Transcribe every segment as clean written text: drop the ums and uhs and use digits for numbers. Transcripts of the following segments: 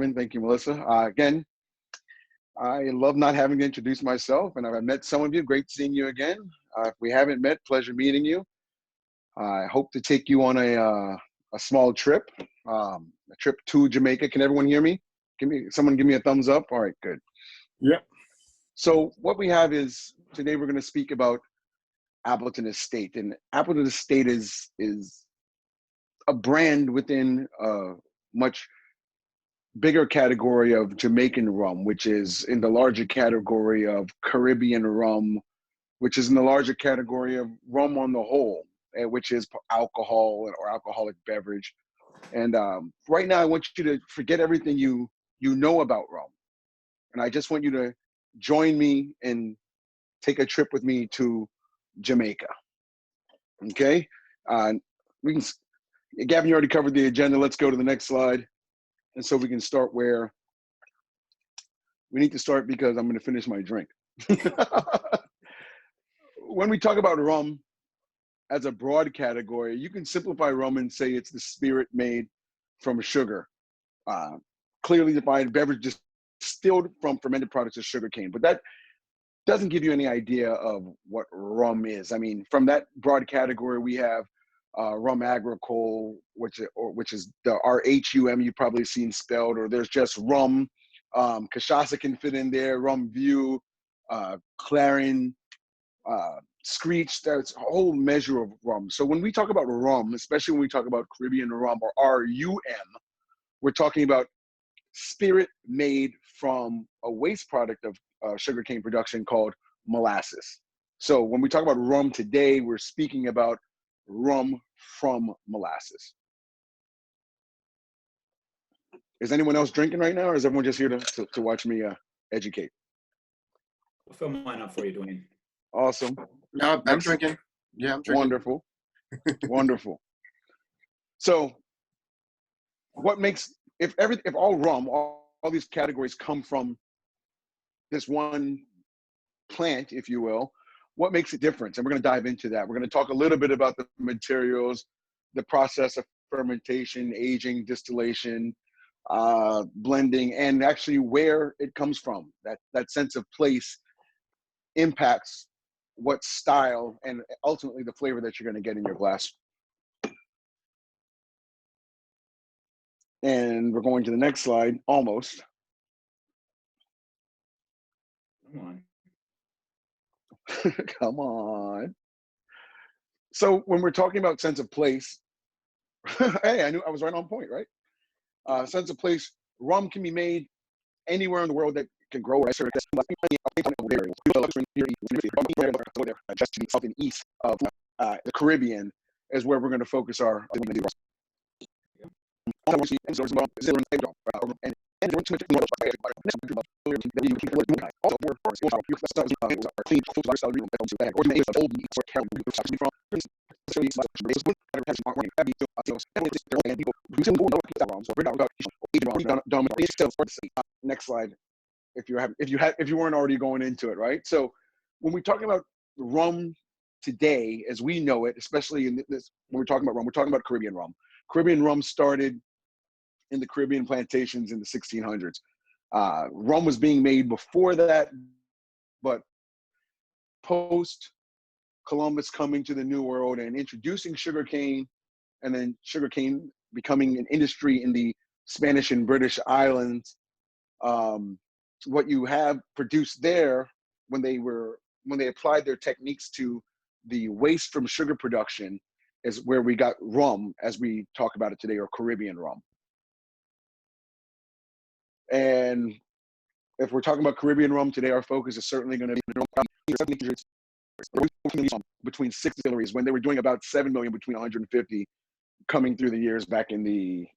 Thank you, Melissa. Again, I love not having to introduce myself, and I've met some of you. Great seeing you again. If we haven't met, pleasure meeting you. I hope to take you on a small trip, a trip to Jamaica. Can everyone hear me? Someone give me a thumbs up. All right, good. Yep. So what we have is today we're going to speak about Appleton Estate, and Appleton Estate is a brand within a much bigger category of Jamaican rum, which is in the larger category of Caribbean rum, which is in the larger category of rum on the whole, which is alcohol or alcoholic beverage. And right now, I want you to forget everything you know about rum, and I just want you to join me and take a trip with me to Jamaica. Okay, we can. Gavin, you already covered the agenda. Let's go to the next slide. And so we can start where we need to start, because I'm going to finish my drink. When we talk about rum as a broad category, you can simplify rum and say it's the spirit made from sugar. Clearly defined beverage distilled from fermented products of sugarcane. But that doesn't give you any idea of what rum is. I mean, from that broad category, we have rum agricole, which is the RHUM you've probably seen spelled, or there's just rum. Cachaça can fit in there, rum view, clarin, screech. There's a whole measure of rum. So when we talk about rum, especially when we talk about Caribbean rum or RUM, we're talking about spirit made from a waste product of sugarcane production called molasses. So when we talk about rum today, we're speaking about rum from molasses. Is anyone else drinking right now, or is everyone just here to watch me educate? I'll fill mine up for you, Dwayne. Awesome. No, I'm drinking. Yeah, I'm drinking. Wonderful. Wonderful. So what makes, if all rum, all these categories come from this one plant, if you will, what makes it different? And we're going to dive into that. We're going to talk a little bit about the materials, the process of fermentation, aging, distillation, blending, and actually where it comes from. That sense of place impacts what style and ultimately the flavor that you're going to get in your glass. And we're going to the next slide, almost. Come on. Come on. So when we're talking about sense of place, hey, I knew I was right on point, right? Sense of place, rum can be made anywhere in the world that can grow. Just to the south and east of the Caribbean is where we're going to focus our. Next slide, if you weren't already going into it, right? So when we're talking about rum today, as we know it, especially in this, when we're talking about rum, we're talking about Caribbean rum. Caribbean rum started in the Caribbean plantations in the 1600s. Rum was being made before that, but post Columbus coming to the New World and introducing sugarcane, and then sugarcane becoming an industry in the Spanish and British islands, what you have produced there when they applied their techniques to the waste from sugar production is where we got rum, as we talk about it today, or Caribbean rum. And if we're talking about Caribbean rum today, our focus is certainly going to be between 6 distilleries, when they were doing about 7 million between 150 coming through the years back in the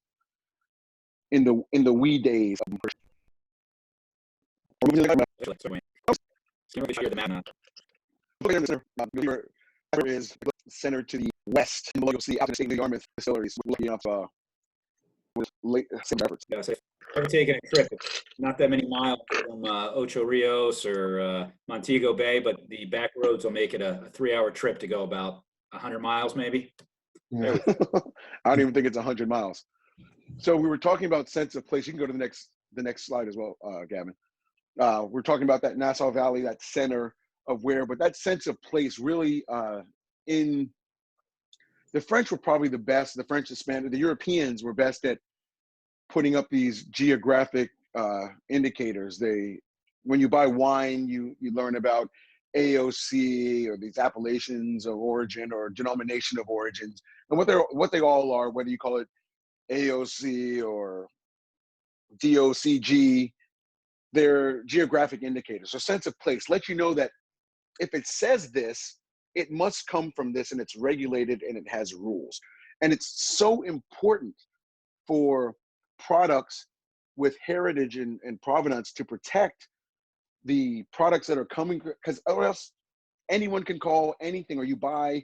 wee days. Is centered to the west. You'll see Appleton St. Yarmouth distilleries looking up with late efforts. Yeah, so I've taken a trip. It's not that many miles from Ocho Rios or Montego Bay, but the back roads will make it a 3-hour trip to go about 100 miles, maybe. I don't even think it's 100 miles. So we were talking about sense of place. You can go to the next slide as well, Gavin. We're talking about that Nassau Valley, that center of where, but that sense of place really in the French were probably the best. The French, the Spanish, the Europeans were best at putting up these geographic indicators. When you buy wine, you learn about AOC or these appellations of origin or denomination of origins, and what they all are, whether you call it AOC or DOCG, they're geographic indicators. So sense of place lets you know that if it says this, it must come from this, and it's regulated and it has rules. And it's so important for products with heritage and provenance to protect the products that are coming, because or else anyone can call anything, or you buy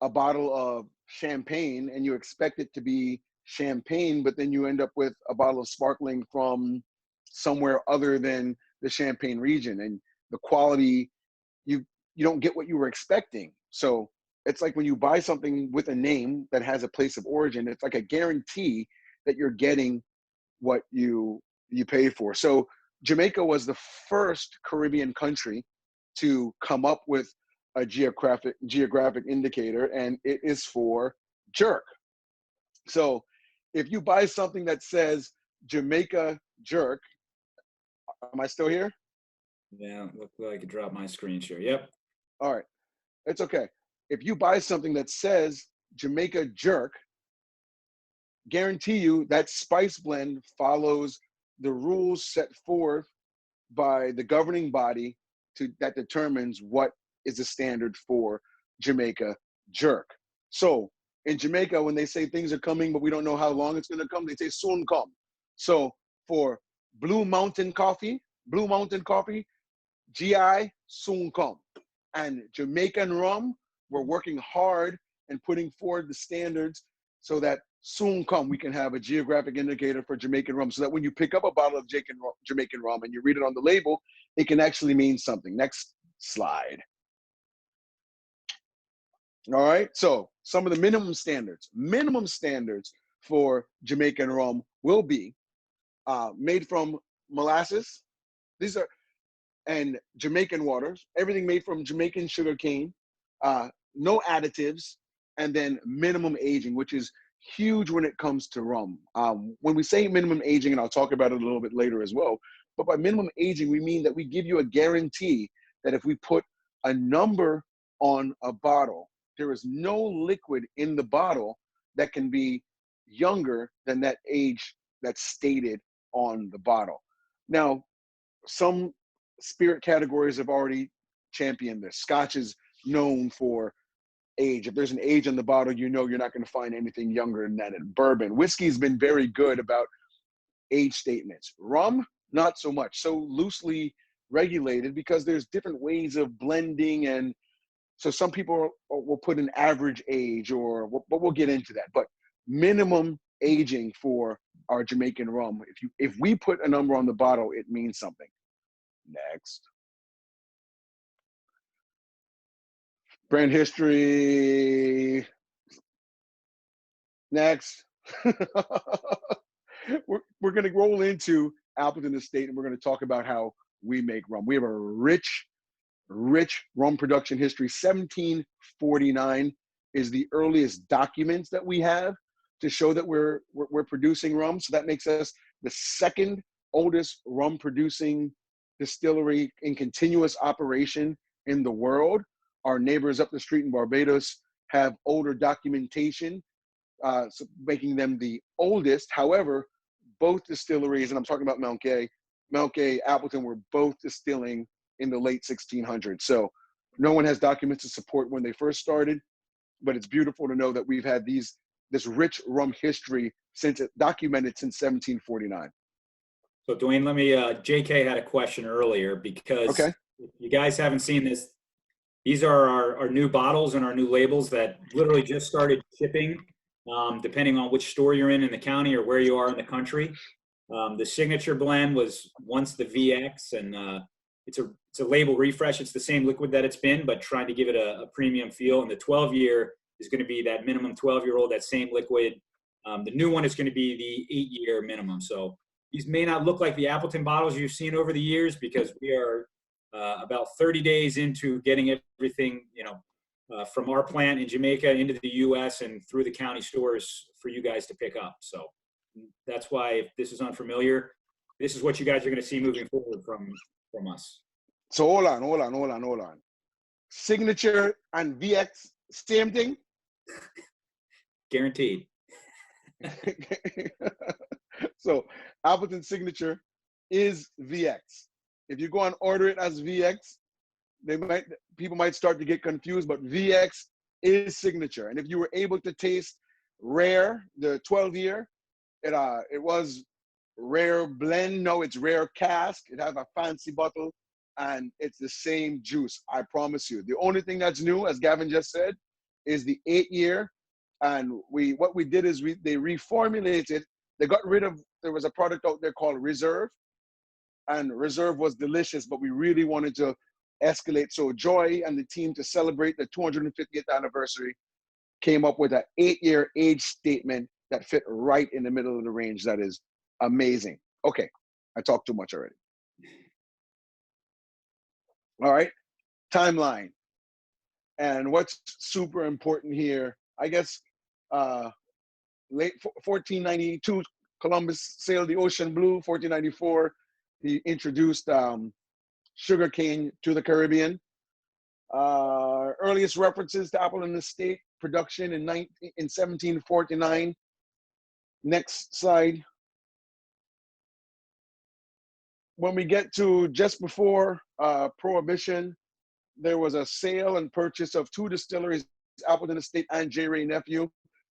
a bottle of champagne and you expect it to be champagne, but then you end up with a bottle of sparkling from somewhere other than the Champagne region, and the quality, you don't get what you were expecting. So it's like when you buy something with a name that has a place of origin, it's like a guarantee that you're getting what you pay for. So Jamaica was the first Caribbean country to come up with a geographic indicator, and it is for jerk. So if you buy something that says Jamaica jerk, am I still here? Yeah, look like I dropped my screen share. Yep. All right, it's okay. If you buy something that says Jamaica jerk, guarantee you that spice blend follows the rules set forth by the governing body that determines what is the standard for Jamaica jerk. So in Jamaica, when they say things are coming, but we don't know how long it's going to come, they say soon come. So for Blue Mountain Coffee, GI soon come. And Jamaican rum, we're working hard and putting forward the standards so that soon come we can have a geographic indicator for Jamaican rum, so that when you pick up a bottle of Jamaican rum and you read it on the label, it can actually mean something. Next slide. All right, so some of the minimum standards for Jamaican rum will be made from molasses. These are, and Jamaican waters, everything made from Jamaican sugar cane, no additives, and then minimum aging, which is huge when it comes to rum. When we say minimum aging, and I'll talk about it a little bit later as well, but by minimum aging, we mean that we give you a guarantee that if we put a number on a bottle, there is no liquid in the bottle that can be younger than that age that's stated on the bottle. Now, some spirit categories have already championed this. Scotch is known for age. If there's an age on the bottle, you know you're not going to find anything younger than that. In bourbon, whiskey's been very good about age statements. Rum, not so much. So loosely regulated because there's different ways of blending, and so some people will put an average age, but we'll get into that. But minimum aging for our Jamaican rum, if we put a number on the bottle, it means something. Next. Brand history. Next. We're going to roll into Appleton Estate, and we're going to talk about how we make rum. We have a rich rum production history. 1749 is the earliest documents that we have to show that we're producing rum. So that makes us the second oldest rum producing distillery in continuous operation in the world. Our neighbors up the street in Barbados have older documentation, so making them the oldest. However, both distilleries, and I'm talking about Mount Gay, Appleton, were both distilling in the late 1600s. So no one has documents to support when they first started, but it's beautiful to know that we've had this rich rum history documented since 1749. So Dwayne, let me, JK had a question earlier, because Okay. if you guys haven't seen this, these are our new bottles and our new labels that literally just started shipping, depending on which store you're in the county or where you are in the country. The signature blend was once the VX, and it's a label refresh. It's the same liquid that it's been, but trying to give it a premium feel. And the 12-year is going to be that minimum 12-year-old, that same liquid, The new one is going to be the 8-year minimum. So these may not look like the Appleton bottles you've seen over the years because we are about 30 days into getting everything, from our plant in Jamaica into the U.S. and through the county stores for you guys to pick up. So that's why if this is unfamiliar, this is what you guys are going to see moving forward from us. So hold on. Signature and VX, same thing? Guaranteed. So Appleton Signature is VX. If you go and order it as VX, people might start to get confused, but VX is Signature. And if you were able to taste Rare, the 12-year, it was Rare Blend. No, it's Rare Cask. It has a fancy bottle, and it's the same juice, I promise you. The only thing that's new, as Gavin just said, is the 8-year. And what we did is they reformulated. They got rid of, there was a product out there called Reserve, and Reserve was delicious, but we really wanted to escalate. So Joy and the team, to celebrate the 250th anniversary, came up with an 8-year age statement that fit right in the middle of the range. That is amazing. Okay, I talked too much already. All right, timeline. And what's super important here, I guess, late 1492, Columbus sailed the ocean blue. 1494, he introduced sugarcane to the Caribbean. Earliest references to Appleton Estate production in 1749. Next slide. When we get to just before Prohibition, there was a sale and purchase of 2 distilleries, Appleton Estate and J. Ray Nephew,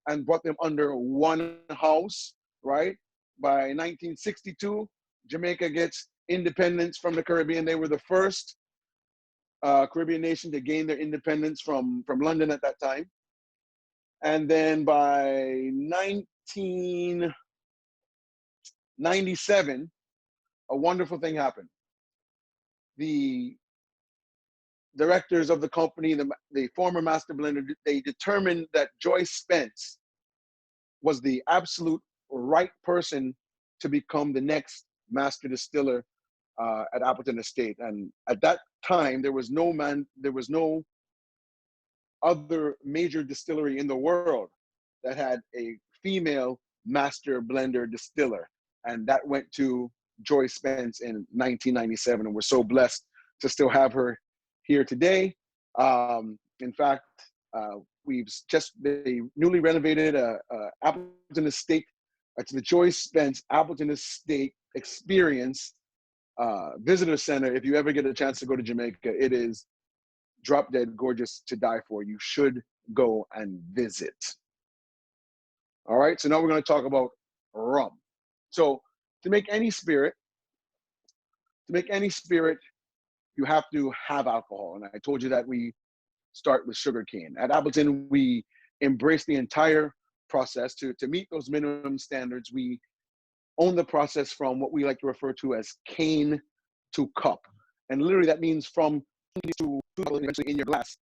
and brought them under one house, right? By 1962, Jamaica gets independence from the Caribbean. They were the first Caribbean nation to gain their independence from London at that time. And then by 1997, a wonderful thing happened. The directors of the company, the former master blender, they determined that Joyce Spence was the absolute right person to become the next master distiller at Appleton Estate. And at that time, there was no other major distillery in the world that had a female master blender distiller. And that went to Joyce Spence in 1997. And we're so blessed to still have her here today. In fact, they newly renovated Appleton Estate. It's the Joyce Spence Appleton Estate Experience Visitor Center. If you ever get a chance to go to Jamaica, it is drop dead gorgeous to die for. You should go and visit. All right, so now we're going to talk about rum. So to make any spirit, you have to have alcohol. And I told you that we start with sugarcane. At Appleton, we embrace the entire process to meet those minimum standards. We own the process from what we like to refer to as cane to cup. And literally that means from to eventually in your glass.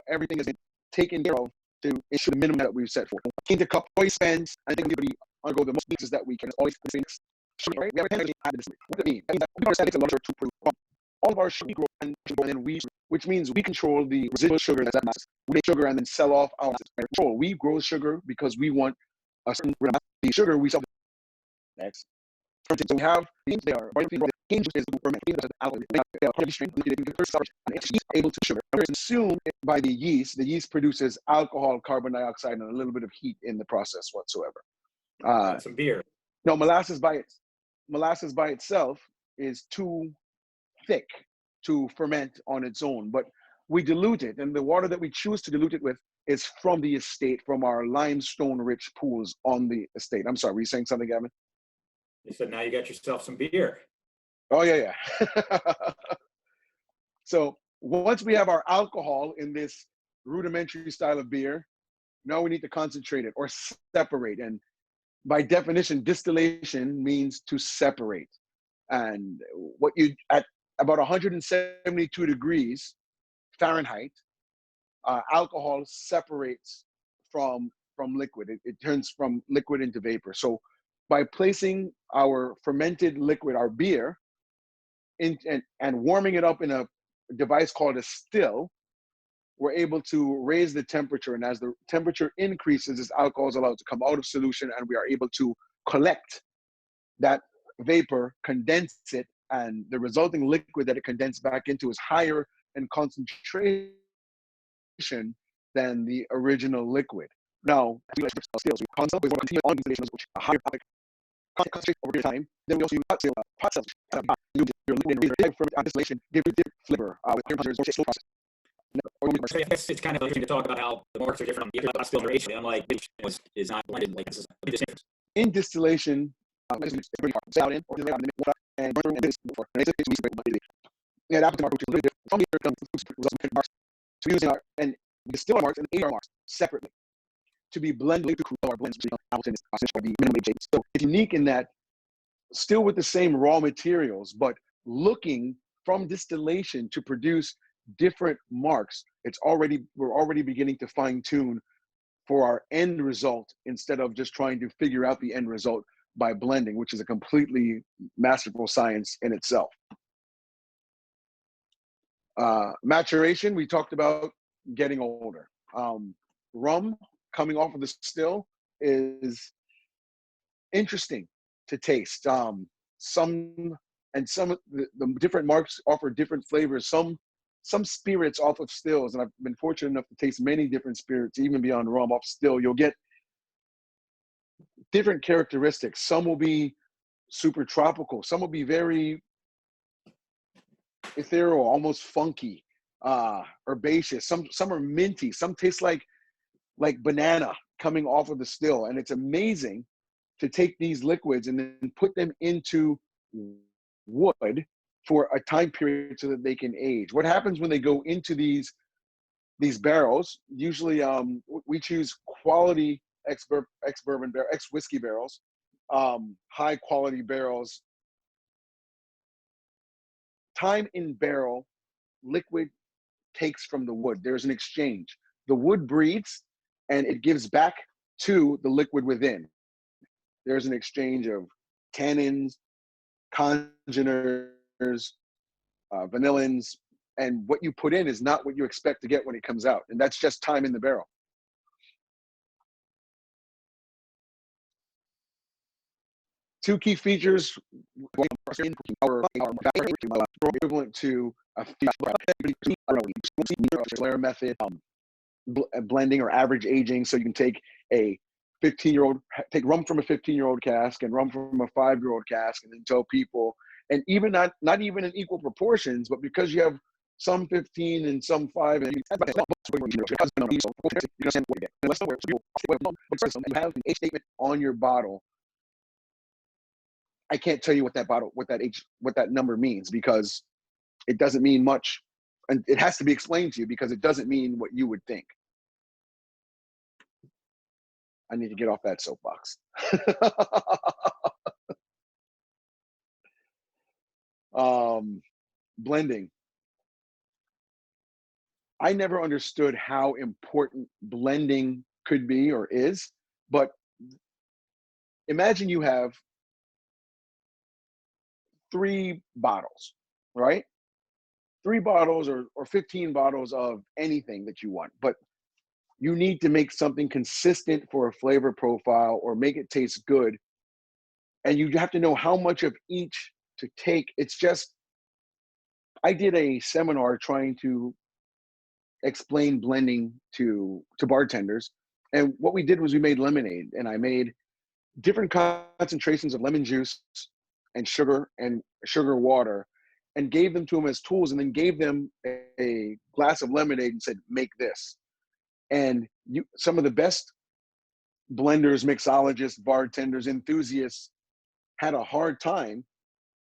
Everything has been taken care of to ensure the minimum that we've set for. Cane to cup, always spends, I think everybody undergo the most pieces that we can. Always things. Right? We have a tendency to add this. What does that mean? That means that we understand it's a larger to produce rum. All of our sugar we grow and then we, which means we control the residual sugar that's at masses. We make sugar and then sell off our control. We grow sugar because we want a certain amount of sugar. We sell. Next. So we have things they are. Cane juice is the ferment. Cane is alcohol. They are heavy strain. And it's able to sugar. It's consumed by the yeast. The yeast produces alcohol, carbon dioxide, and a little bit of heat in the process whatsoever. Some beer. No, molasses by itself is too thick to ferment on its own, but we dilute it, and the water that we choose to dilute it with is from the estate, from our limestone-rich pools on the estate. I'm sorry, were you saying something, Gavin? You said now you got yourself some beer. Oh, yeah. So once we have our alcohol in this rudimentary style of beer, now we need to concentrate it or separate. And by definition, distillation means to separate. And what you, at about 172 degrees Fahrenheit, alcohol separates from from liquid. It turns from liquid into vapor. So by placing our fermented liquid, our beer, and warming it up in a device called a still, we're able to raise the temperature. And as the temperature increases, this alcohol is allowed to come out of solution, and we are able to collect that vapor, condense it, and the resulting liquid that it condensed back into is higher in concentration than the original liquid. Now, stills, we continue on installations with a higher concentration over time. Then we also use hot cells. Your liquid and distillation give you different flavor with temperatures or slow process. I guess it's kind of interesting to talk about how the marks are different. The hot still ratio, unlike is not blended. Like, this is a big difference. In distillation, and at Appleton Rum, which is a little different from here comes marks. So using our and distill our marks and age our marks separately to be blended to our blends. Appleton is the minimum age. So it's unique in that still with the same raw materials, but looking from distillation to produce different marks. We're already beginning to fine tune for our end result instead of just trying to figure out the end result by blending, which is a completely masterful science in itself. Maturation, we talked about getting older. Rum coming off of the still is interesting to taste. Some of the different marks offer different flavors. Some spirits off of stills, and I've been fortunate enough to taste many different spirits, even beyond rum off still. You'll get different characteristics. Some will be super tropical. Some will be ethereal, almost funky, herbaceous. Some are minty. Some taste like banana coming off of the still. And it's amazing to take these liquids and then put them into wood for a time period so that they can age. What happens when they go into these barrels? Usually, we choose quality ex-bourbon barrel, ex-whiskey barrels, high quality barrels. Time in barrel, liquid takes from the wood. There's an exchange. The wood breathes and it gives back to the liquid within. There's an exchange of tannins, congeners, vanillins, and what you put in is not what you expect to get when it comes out. And that's just time in the barrel. Two key features are equivalent to a flare method, blending or average aging. So you can take take rum from a 15-year-old cask and rum from a 5-year-old cask, and then tell people, and even not even in equal proportions, but because you have some 15 and some 5, and you have an age statement on your bottle. I can't tell you what that number means, because it doesn't mean much, and it has to be explained to you because it doesn't mean what you would think. I need to get off that soapbox. Blending. I never understood how important blending could be or is, but imagine you have 3 bottles, right? 3 bottles or 15 bottles of anything that you want, but you need to make something consistent for a flavor profile or make it taste good. And you have to know how much of each to take. It's just, I did a seminar trying to explain blending to bartenders. And what we did was we made lemonade, and I made different concentrations of lemon juice and sugar water, and gave them to them as tools, and then gave them a glass of lemonade and said, make this. And some of the best blenders, mixologists, bartenders, enthusiasts had a hard time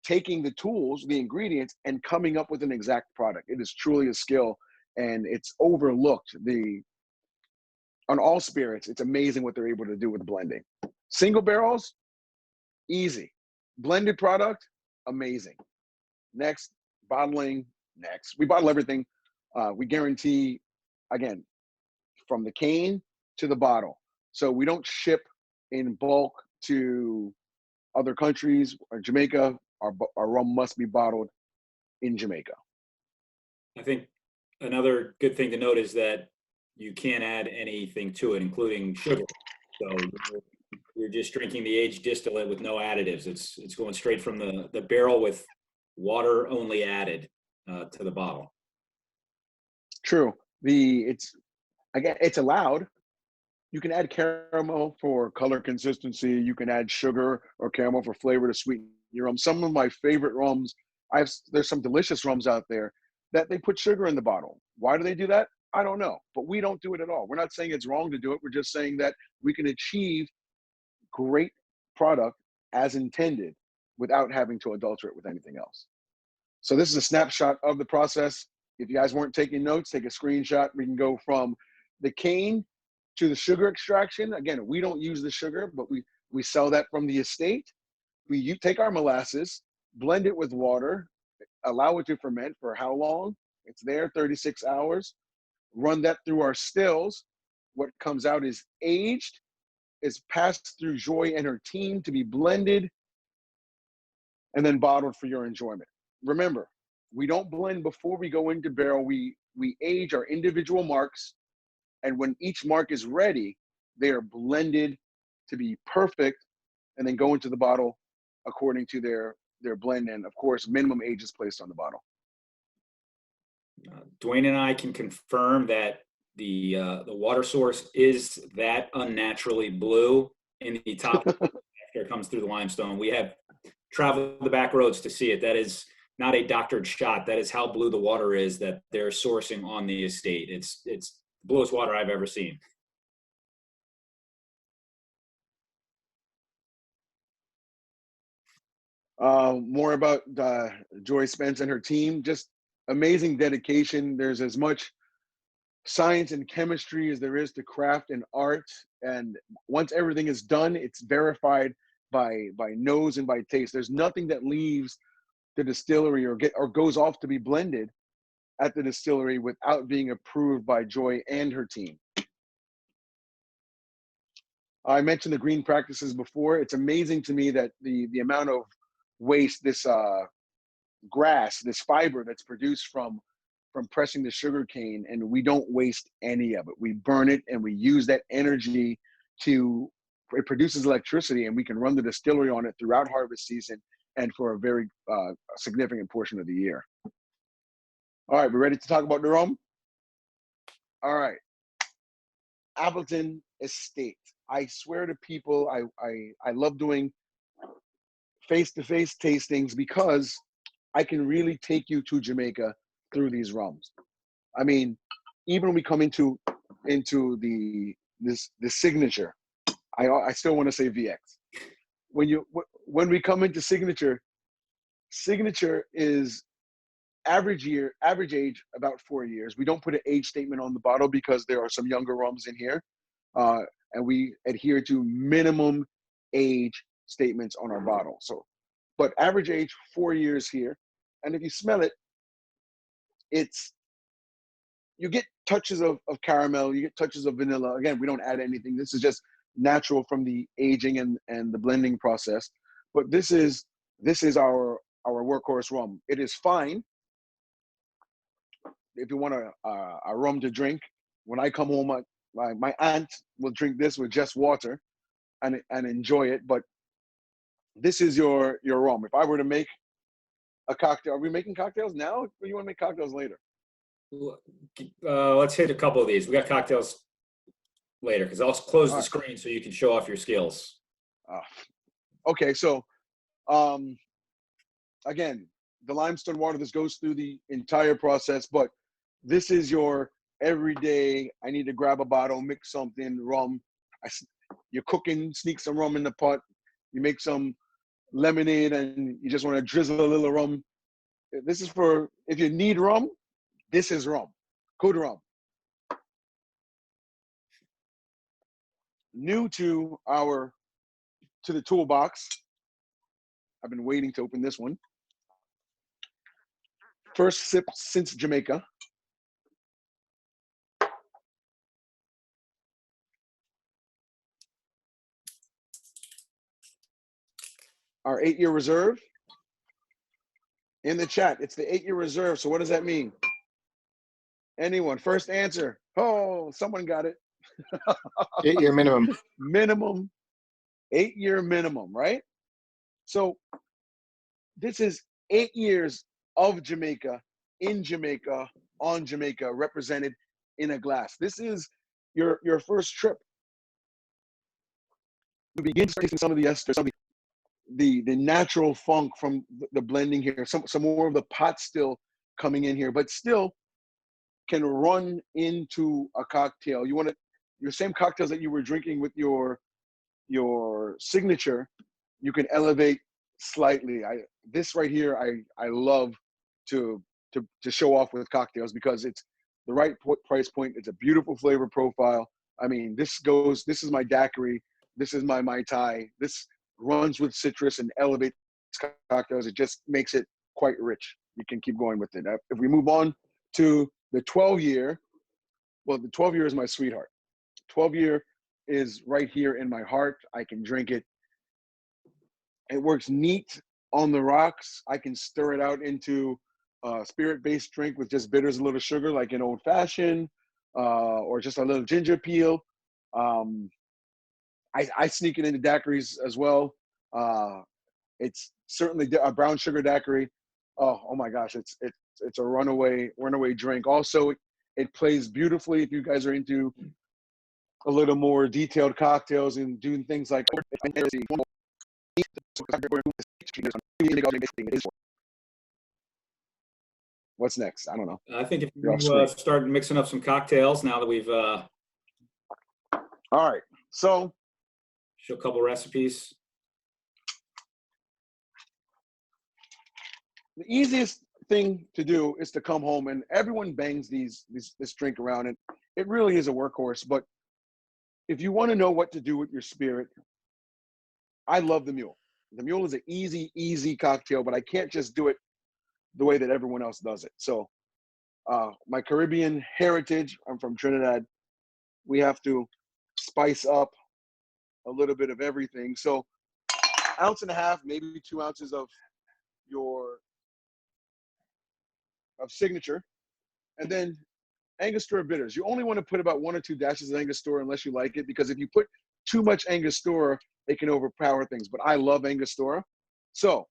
taking the tools, the ingredients, and coming up with an exact product. It is truly a skill, and it's overlooked. On all spirits, it's amazing what they're able to do with blending. Single barrels, easy. Blended product, amazing. Next, bottling, next. We bottle everything. We guarantee, again, from the cane to the bottle. So we don't ship in bulk to other countries or Jamaica. Our rum must be bottled in Jamaica. I think another good thing to note is that you can't add anything to it, including sugar. So you're just drinking the aged distillate with no additives. It's going straight from the barrel with water only added to the bottle. True. It's allowed. You can add caramel for color consistency. You can add sugar or caramel for flavor to sweeten your rum. Some of my favorite rums, there's some delicious rums out there that they put sugar in the bottle. Why do they do that? I don't know, but we don't do it at all. We're not saying it's wrong to do it. We're just saying that we can achieve great product as intended without having to adulterate with anything else. So this is a snapshot of the process. If you guys weren't taking notes, take a screenshot. We can go from the cane to the sugar extraction. Again, we don't use the sugar, but we sell that from the estate. You take our molasses, blend it with water, allow it to ferment for how long? It's there, 36 hours. Run that through our stills. What comes out is aged, is passed through Joy and her team to be blended, and then bottled for your enjoyment. Remember, we don't blend before we go into barrel. We age our individual marks, and when each mark is ready, they are blended to be perfect, and then go into the bottle according to their blend. And of course, minimum age is placed on the bottle. Dwayne and I can confirm that the water source is that unnaturally blue in the top after it comes through the limestone. We have traveled the back roads to see it. That is not a doctored shot. That is how blue the water is that they're sourcing on the estate. It's the bluest water I've ever seen. More about Joy Spence and her team. Just amazing dedication. There's as much science and chemistry as there is to craft and art. And once everything is done, it's verified by nose and by taste. There's nothing that leaves the distillery or goes off to be blended at the distillery without being approved by Joy and her team. I mentioned the green practices before. It's amazing to me that the amount of waste, this grass, this fiber that's produced from pressing the sugar cane, and we don't waste any of it. We burn it and we use that energy it produces electricity, and we can run the distillery on it throughout harvest season and for a very significant portion of the year. All right, we're ready to talk about the rum? All right. Appleton Estate. I swear to people, I love doing face-to-face tastings because I can really take you to Jamaica through these rums. I mean, even when we come into the signature, I still want to say VX. When we come into signature is average age about 4 years. We don't put an age statement on the bottle because there are some younger rums in here, and we adhere to minimum age statements on our bottle. So, but average age 4 years here, and if you smell it, you get touches of caramel, you get touches of vanilla. Again, we don't add anything. This is just natural from the aging and the blending process. But this is our workhorse rum. It is fine if you want a rum to drink. When I come home, my aunt will drink this with just water and enjoy it. But this is your rum. If I were to make a cocktail, are we making cocktails now, or you want to make cocktails later? Let's hit a couple of these. We got cocktails later because I'll close the right. screen so you can show off your skills. Okay, so again, the limestone water, this goes through the entire process, but this is your everyday, I need to grab a bottle, mix something, rum. You're cooking, sneak some rum in the pot. You make some lemonade and you just want to drizzle a little rum. This is for, if you need rum, this is rum. Good rum. New to the toolbox. I've been waiting to open this one. First sip since Jamaica. our 8-year reserve? In the chat, it's the 8-year reserve. So what does that mean? Anyone? First answer. Oh, someone got it. 8-year minimum. Minimum, 8-year minimum, right? So this is 8 years of Jamaica, in Jamaica, on Jamaica, represented in a glass. This is your first trip. You begin tasting some of the ester, some of the natural funk from the blending here, some more of the pot still coming in here, but still can run into a cocktail. You want to, your same cocktails that you were drinking with your signature, you can elevate slightly. This right here, I love to show off with cocktails because it's the right price point. It's a beautiful flavor profile. I mean, this is my daiquiri. This is my Mai Tai. This runs with citrus and elevates cocktails. It just makes it quite rich. You can keep going with it. If we move on to the 12-year, well, the 12-year is my sweetheart. 12-year is right here in my heart. I can drink it. It works neat on the rocks. I can stir it out into a spirit-based drink with just bitters, a little sugar, like an old fashioned, or just a little ginger peel. I sneak it into daiquiris as well. It's certainly a brown sugar daiquiri. Oh my gosh, it's a runaway drink. Also, it plays beautifully if you guys are into a little more detailed cocktails and doing things like what's next? I don't know. I think if you start mixing up some cocktails now that we've all right, so show a couple recipes. The easiest thing to do is to come home, and everyone bangs this drink around, and it really is a workhorse. But if you want to know what to do with your spirit, I love the mule. The mule is an easy cocktail, but I can't just do it the way that everyone else does it. So my Caribbean heritage, I'm from Trinidad, we have to spice up a little bit of everything. So 1.5 ounces, maybe 2 ounces of your signature, and then Angostura bitters. You only want to put about 1 or 2 dashes of Angostura unless you like it, because if you put too much Angostura, it can overpower things. But I love Angostura. So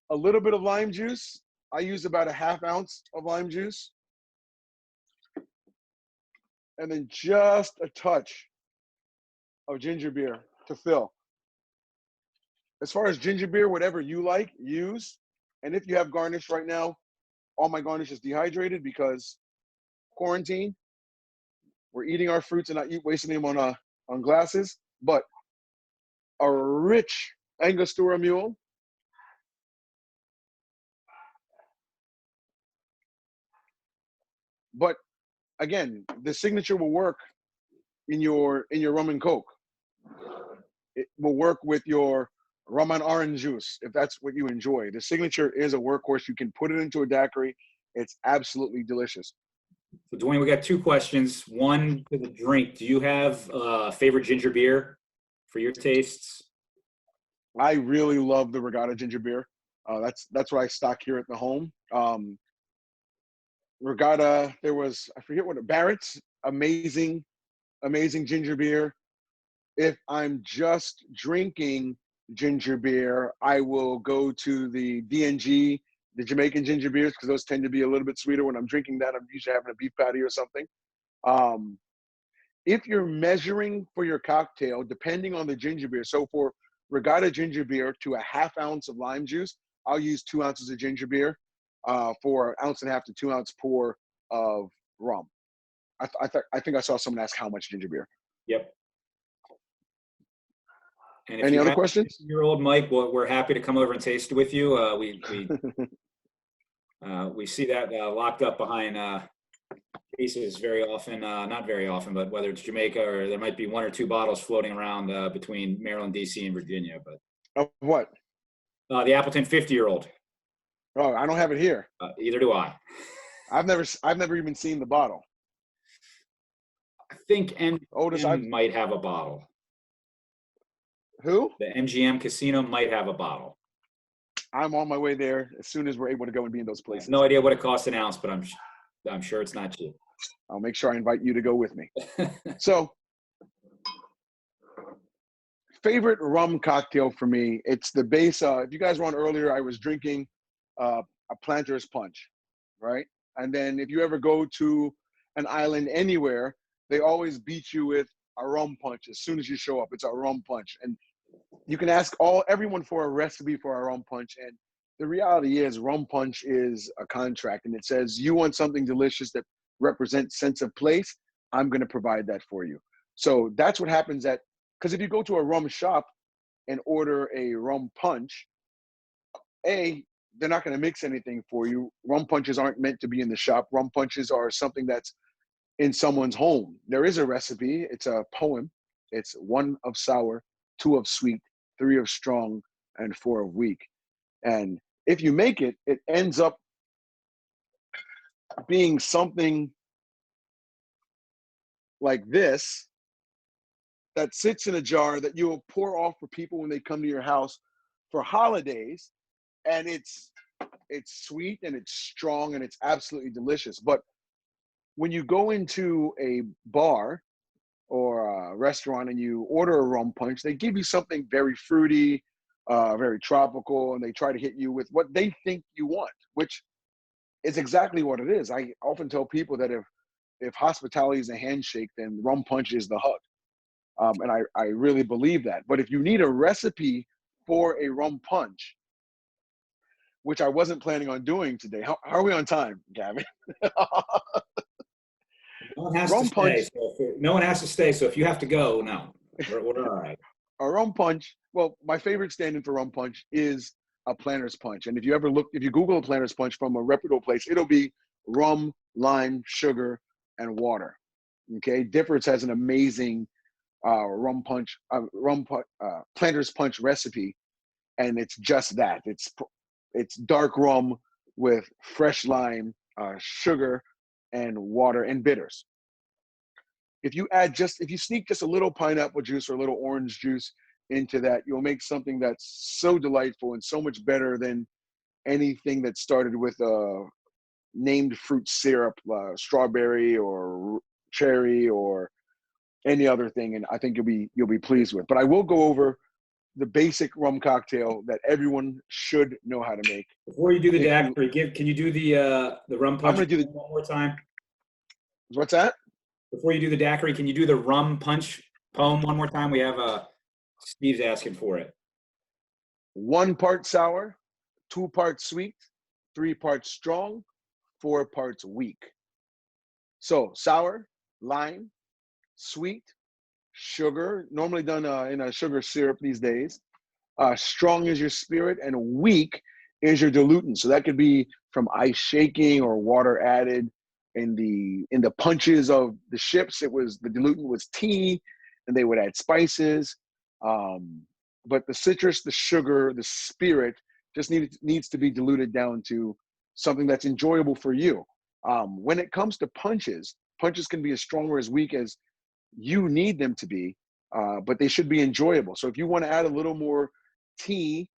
a little bit of lime juice. I use about 1/2 ounce of lime juice. And then just a touch of ginger beer to fill. As far as ginger beer, whatever you like, use. And if you have garnish right now, all my garnish is dehydrated because quarantine. We're eating our fruits and not wasting them on glasses. But a rich Angostura mule. But again, the signature will work in your rum and coke. It will work with your rum and orange juice if that's what you enjoy. The signature is a workhorse. You can put it into a daiquiri. It's absolutely delicious. So Dwayne, we got 2 questions. One to the drink. Do you have a favorite ginger beer for your tastes? I really love the Regatta ginger beer. That's what I stock here at the home. Regatta, there was, I forget what, Barrett's, amazing ginger beer. If I'm just drinking ginger beer, I will go to the DNG, the Jamaican ginger beers, because those tend to be a little bit sweeter. When I'm drinking that, I'm usually having a beef patty or something. If you're measuring for your cocktail, depending on the ginger beer, so for Regatta ginger beer to 1/2 ounce of lime juice, I'll use 2 ounces of ginger beer for 1.5 ounces to 2 ounce pour of rum. I think I saw someone ask how much ginger beer. Yep. And if Any other questions? Year-old Mike, we're happy to come over and taste with you. We see that locked up behind cases very often. Not very often, but whether it's Jamaica or there might be 1 or 2 bottles floating around between Maryland, DC, and Virginia. But Of what? The Appleton 50-year-old. Oh, I don't have it here. Either do I. I've never even seen the bottle. I think Otis, might have a bottle. Who? The MGM Casino might have a bottle. I'm on my way there as soon as we're able to go and be in those I have places. no idea what it costs an ounce, but I'm sure it's not cheap. I'll make sure I invite you to go with me. So, favorite rum cocktail for me, it's the base. If you guys were on earlier, I was drinking a Planter's Punch, right? And then if you ever go to an island anywhere, they always beat you with a rum punch as soon as you show up. It's a rum punch, and you can ask everyone for a recipe for a rum punch. And the reality is, rum punch is a contract, and it says you want something delicious that represents sense of place. I'm going to provide that for you. So that's what happens because if you go to a rum shop and order a rum punch, they're not going to mix anything for you. Rum punches aren't meant to be in the shop. Rum punches are something that's in someone's home. There is a recipe. It's a poem. It's 1 of sour, 2 of sweet, 3 of strong, and 4 of weak. And if you make it, it ends up being something like this that sits in a jar that you will pour off for people when they come to your house for holidays. And it's sweet and it's strong and it's absolutely delicious. But when you go into a bar or a restaurant and you order a rum punch, they give you something very fruity, very tropical, and they try to hit you with what they think you want, which is exactly what it is. I often tell people that if hospitality is a handshake, then rum punch is the hug. And I really believe that. But if you need a recipe for a rum punch, which I wasn't planning on doing today, how are we on time, Gavin? No one has Rum to punch. stay. No one has to stay. So if you have to go, no, we're all right. A rum punch. Well, my favorite stand-in for rum punch is a Planter's Punch. And if you Google a Planter's Punch from a reputable place, it'll be rum, lime, sugar, and water. Okay, Difford's has an amazing Planter's Punch recipe, and it's just that. It's dark rum with fresh lime, sugar, and water and bitters. If you sneak just a little pineapple juice or a little orange juice into that, you'll make something that's so delightful and so much better than anything that started with a named fruit syrup, strawberry or cherry or any other thing. And I think you'll be pleased with. But I will go over the basic rum cocktail that everyone should know how to make. Before you do the daiquiri, can you do the rum punch one more time? What's that? Before you do the daiquiri, can you do the rum punch poem one more time? We have Steve's asking for it. 1 part sour, 2 parts sweet, 3 parts strong, 4 parts weak. So sour, lime, sweet, sugar, normally done in a sugar syrup these days. Strong is your spirit, and weak is your dilutant. So that could be from ice shaking or water added. In the punches of the ships, the dilutant was tea, and they would add spices. But the citrus, the sugar, the spirit just needs to be diluted down to something that's enjoyable for you. When it comes to punches can be as strong or as weak as you need them to be, but they should be enjoyable. So if you want to add a little more tea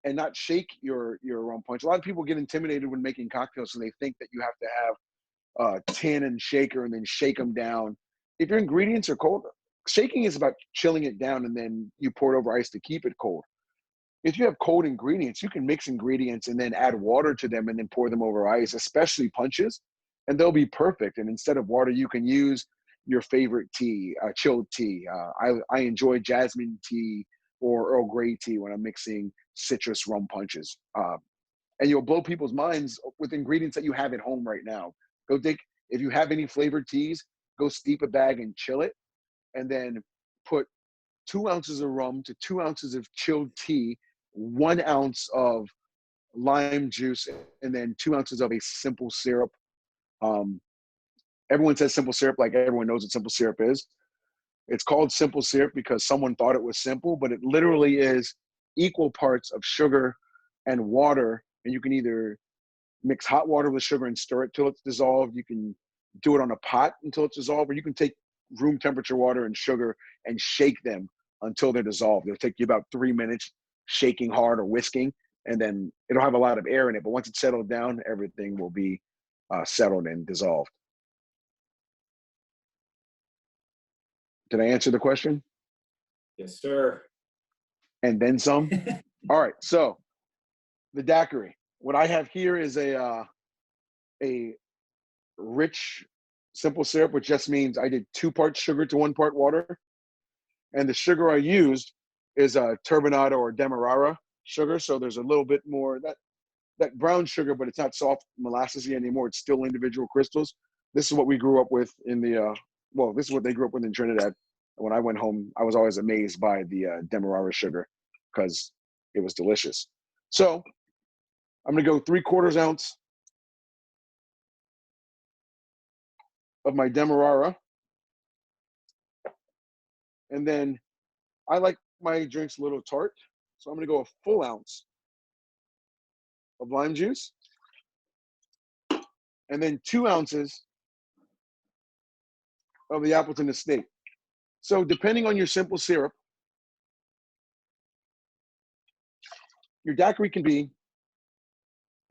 and not shake your rum punch, a lot of people get intimidated when making cocktails, so they think that you have to have tin and shaker and then shake them down. If your ingredients are cold, shaking is about chilling it down and then you pour it over ice to keep it cold. If you have cold ingredients, you can mix ingredients and then add water to them and then pour them over ice, especially punches, and they'll be perfect. And instead of water, you can use your favorite tea, chilled tea. I enjoy jasmine tea or Earl Grey tea when I'm mixing citrus rum punches. And you'll blow people's minds with ingredients that you have at home right now. If you have any flavored teas, go steep a bag and chill it, and then put 2 ounces of rum to 2 ounces of chilled tea, 1 ounce of lime juice, and then 2 ounces of a simple syrup. Everyone says simple syrup like everyone knows what simple syrup is. It's called simple syrup because someone thought it was simple, but it literally is equal parts of sugar and water, and you can either mix hot water with sugar and stir it till it's dissolved. You can do it on a pot until it's dissolved, or you can take room temperature water and sugar and shake them until they're dissolved. It'll take you about 3 minutes shaking hard or whisking, and then it'll have a lot of air in it. But once it's settled down, everything will be settled and dissolved. Did I answer the question? Yes, sir. And then some? All right, so the daiquiri. What I have here is a rich simple syrup, which just means I did 2 parts sugar to 1 part water. And the sugar I used is a turbinado or demerara sugar. So there's a little bit more that brown sugar, but it's not soft molassesy anymore. It's still individual crystals. This is what we grew up with in the this is what they grew up with in Trinidad. When I went home, I was always amazed by the demerara sugar because it was delicious. So I'm gonna go 3/4 ounce of my demerara, and then I like my drinks a little tart, so I'm gonna go a full ounce of lime juice, and then 2 ounces of the Appleton Estate. So depending on your simple syrup, your daiquiri can be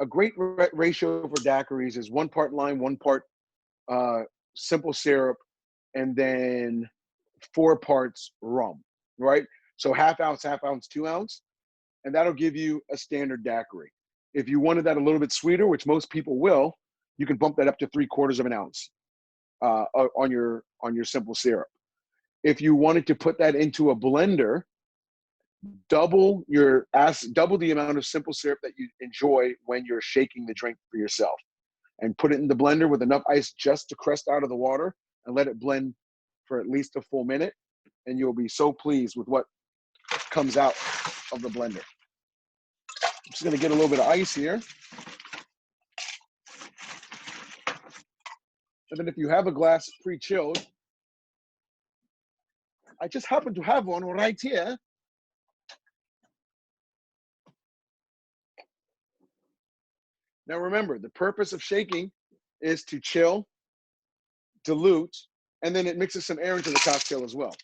a great ratio for daiquiris is 1 part lime, 1 part simple syrup, and then 4 parts rum, right? So half ounce, 2 ounce, and that'll give you a standard daiquiri. If you wanted that a little bit sweeter, which most people will, you can bump that up to 3/4 ounce on your simple syrup. If you wanted to put that into a blender, double the amount of simple syrup that you enjoy when you're shaking the drink for yourself, and put it in the blender with enough ice just to crest out of the water and let it blend for at least a full minute, and you'll be so pleased with what comes out of the blender. I'm just gonna get a little bit of ice here. And then if you have a glass pre-chilled, I just happen to have one right here. Now remember, the purpose of shaking is to chill, dilute, and then it mixes some air into the cocktail as well.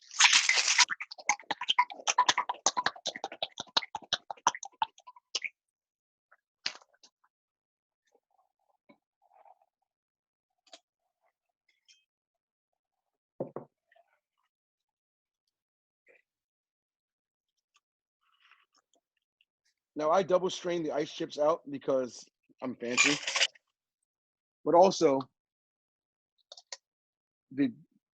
Now I double strain the ice chips out because I'm fancy, but also the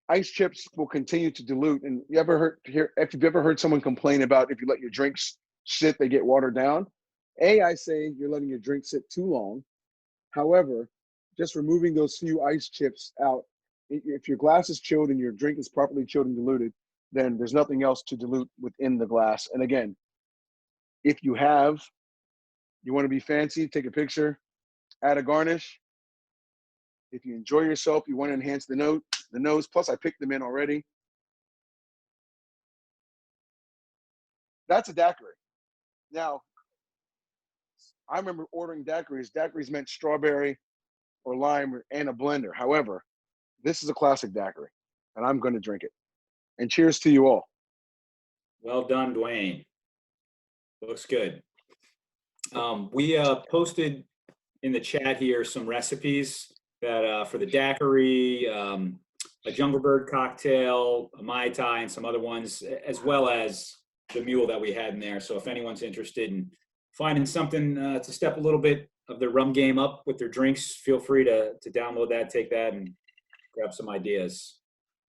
ice chips will continue to dilute. And if you've ever heard someone complain about if you let your drinks sit, they get watered down. I say you're letting your drink sit too long. However, just removing those few ice chips out, if your glass is chilled and your drink is properly chilled and diluted, then there's nothing else to dilute within the glass. And again, if you want to be fancy, take a picture, add a garnish. If you enjoy yourself, you want to enhance the nose, plus I picked them in already. That's a daiquiri. Now, I remember ordering daiquiris. Daiquiris meant strawberry or lime and a blender. However, this is a classic daiquiri, and I'm going to drink it. And cheers to you all. Well done, Dwayne. Looks good. We posted in the chat here some recipes that for the daiquiri, a Jungle Bird cocktail, a Mai Tai, and some other ones, as well as the mule that we had in there. So if anyone's interested in finding something to step a little bit of their rum game up with their drinks, feel free to download that, take that, and grab some ideas.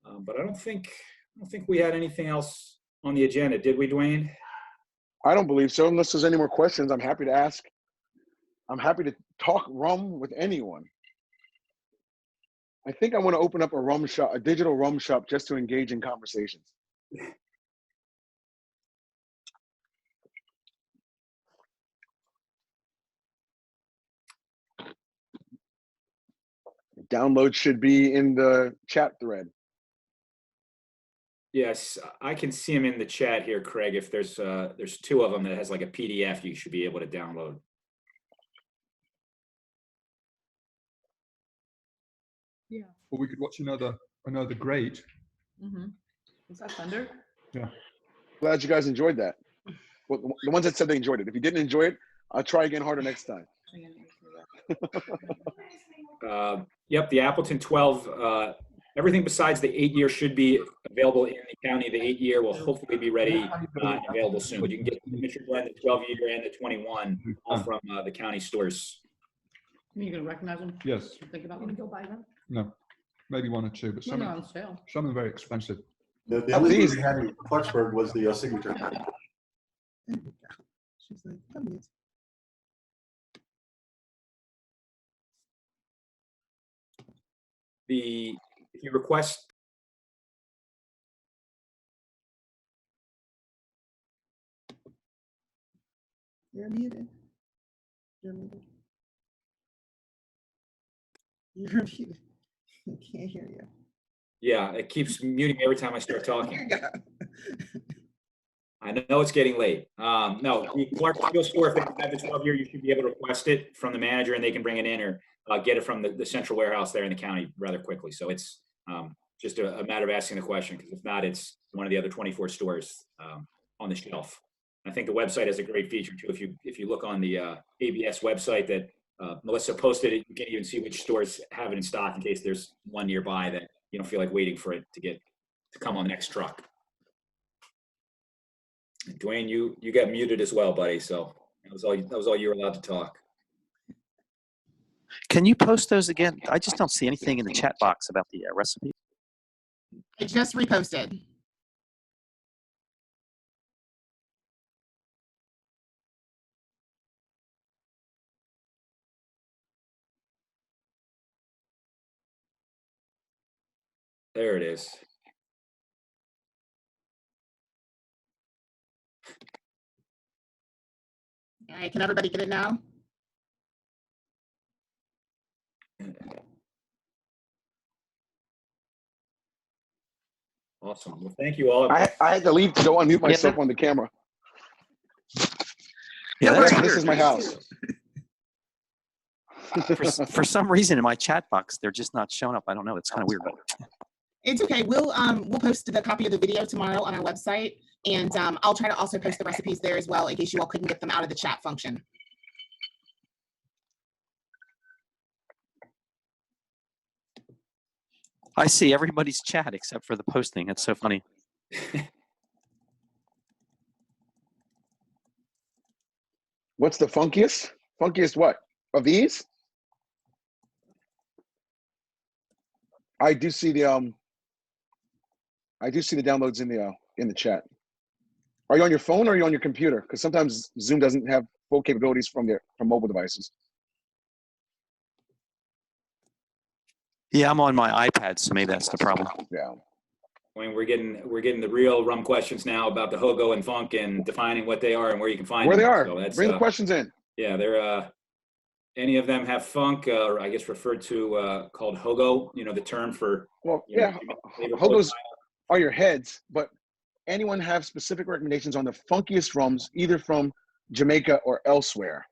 But I don't think we had anything else on the agenda, did we, Dwayne? I don't believe so. Unless there's any more questions, I'm happy to ask. I'm happy to talk rum with anyone. I think I want to open up a digital rum shop, just to engage in conversations. Download should be in the chat thread. Yes, I can see them in the chat here, Craig. If there's 2 of them that has like a PDF, you should be able to download. Yeah. Or we could watch another great. Mm-hmm. Was that thunder? Yeah. glad you guys enjoyed that. Well, the ones that said they enjoyed it. If you didn't enjoy it, I'll try again harder next time. Yep, the Appleton 12, everything besides the 8-year should be available in the county. The 8-year will hopefully be ready and available soon. But you can get the signature blend, the 12-year and the 21 all from the county stores. You gonna recognize them? Yes. Think about Gonna them? go buy them? No, maybe one or two, but Well, they're on sale. some are very expensive. The only thing we had in Clarksburg was the signature. She's like, come here. If you request, You're muted. You're muted. You're muted. I can't hear you. yeah, it keeps muting me every time I start talking. There you go. I know it's getting late. No, the Clarksville store, if they have the 12-year, you should be able to request it from the manager and they can bring it in or get it from the central warehouse there in the county rather quickly. So it's just a matter of asking the question, because if not, it's one of the other 24 stores on the shelf. I think the website has a great feature too. If you look on the ABS website that Melissa posted, you can even see which stores have it in stock in case there's one nearby that you don't feel like waiting for it to come on the next truck. Dwayne, you got muted as well, buddy. So that was all you were allowed to talk. Can you post those again? I just don't see anything in the chat box about the recipe. I just reposted. There it is. All right, can everybody get it now? Awesome. Well, thank you all. I had to leave to go unmute myself on the camera. Yeah, that's This weird. is my house. For some reason in my chat box, they're just not showing up. I don't know. It's kind of weird. It's okay. We'll post the copy of the video tomorrow on our website, and I'll try to also post the recipes there as well in case you all couldn't get them out of the chat function. I see everybody's chat except for the posting. It's so funny. What's the funkiest? Funkiest what? Of these? I do see the downloads in the chat. Are you on your phone or are you on your computer? Because sometimes Zoom doesn't have full capabilities from mobile devices. Yeah, I'm on my iPad, so maybe that's the problem. Yeah. I mean, we're getting the real rum questions now about the Hogo and Funk and defining what they are and where you can find Where them. they are. So that's, Bring the questions in. yeah, they're any of them have funk, or I guess referred to called Hogo. You know, the term for. Well, You know, yeah, flavor Hogos profile. are your heads, but anyone have specific recommendations on the funkiest rums, either from Jamaica or elsewhere?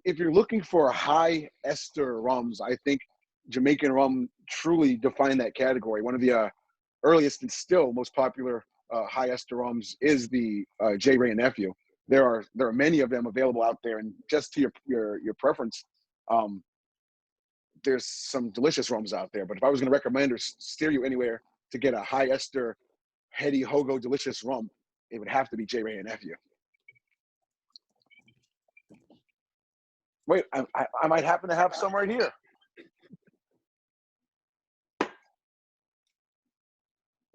If you're looking for high ester rums, I think Jamaican rum truly defined that category. One of the earliest and still most popular high ester rums is the J. Ray and Nephew. There are many of them available out there, and just to your preference, there's some delicious rums out there. But if I was going to recommend or steer you anywhere to get a high ester, heady Hogo delicious rum, it would have to be J. Ray and Nephew. Wait, I might happen to have some right here.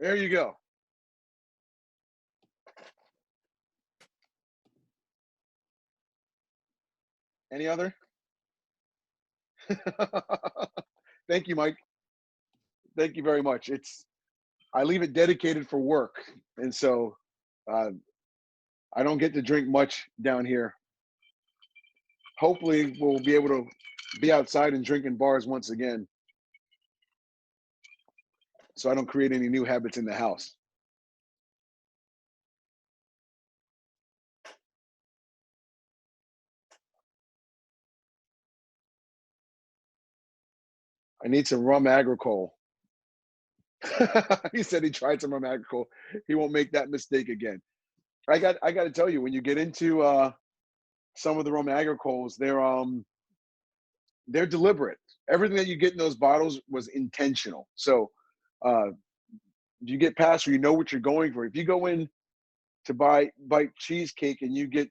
There you go. Any other? Thank you, Mike. Thank you very much. I leave it dedicated for work, and so I don't get to drink much down here. Hopefully, we'll be able to be outside and drink in bars once again, so I don't create any new habits in the house. I need some rum agricole. He said he tried some rum agricole. He won't make that mistake again. I got to tell you, when you get into some of the rum agricoles, they're deliberate. Everything that you get in those bottles was intentional. So you get past where you know what you're going for. If you go in to bite cheesecake and you get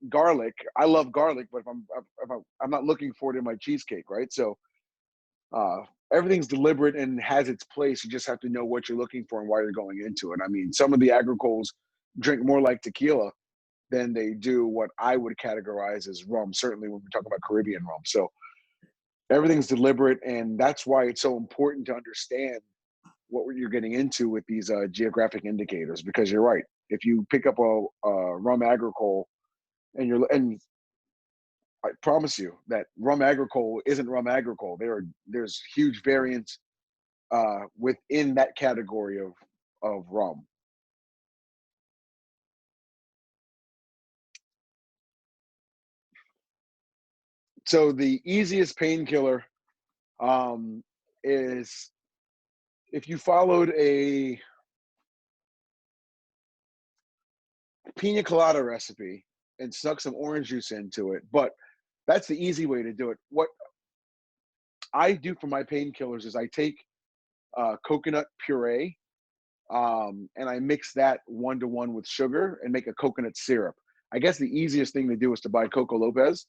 garlic, I love garlic, but if I'm not looking for it in my cheesecake, right? So everything's deliberate and has its place. You just have to know what you're looking for and why you're going into it. I mean, some of the agricoles drink more like tequila than they do what I would categorize as rum, certainly when we're talking about Caribbean rum. So everything's deliberate, and that's why it's so important to understand what you're getting into with these geographic indicators, because you're right. If you pick up a rum agricole and I promise you that rum agricole isn't rum agricole. There's huge variance within that category of rum. So the easiest painkiller is if you followed a pina colada recipe and stuck some orange juice into it, but that's the easy way to do it. What I do for my painkillers is I take coconut puree and I mix that 1-to-1 with sugar and make a coconut syrup. I guess the easiest thing to do is to buy Coco Lopez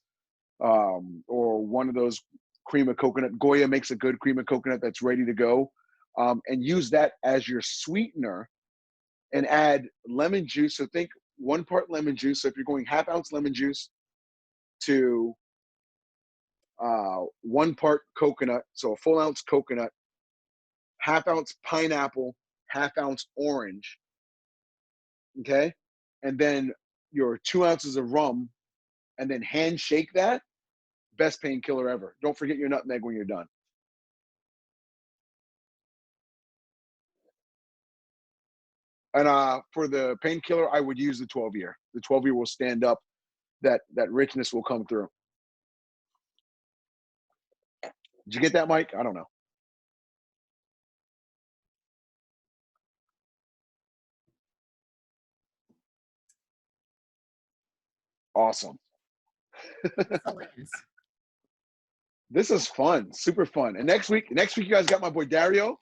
or one of those cream of coconut. Goya makes a good cream of coconut that's ready to go, and use that as your sweetener and add lemon juice. So think 1 part lemon juice. So if you're going 1/2 ounce lemon juice to 1 part coconut, so a full ounce coconut, 1/2 ounce pineapple, 1/2 ounce orange, okay? And then your 2 ounces of rum, and then hand shake that. Best painkiller ever. Don't forget your nutmeg when you're done. And for the painkiller, I would use the 12-year. The 12-year will stand up. That richness will come through. Did you get that, Mike? I don't know. Awesome. This is fun, super fun. And next week you guys got my boy Dario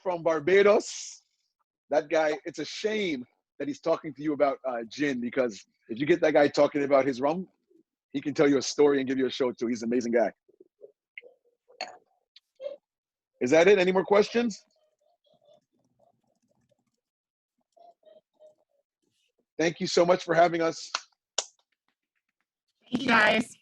from Barbados. That guy, it's a shame that he's talking to you about gin, because if you get that guy talking about his rum, he can tell you a story and give you a show too. He's an amazing guy. Is that it? Any more questions? Thank you so much for having us. Thank you guys.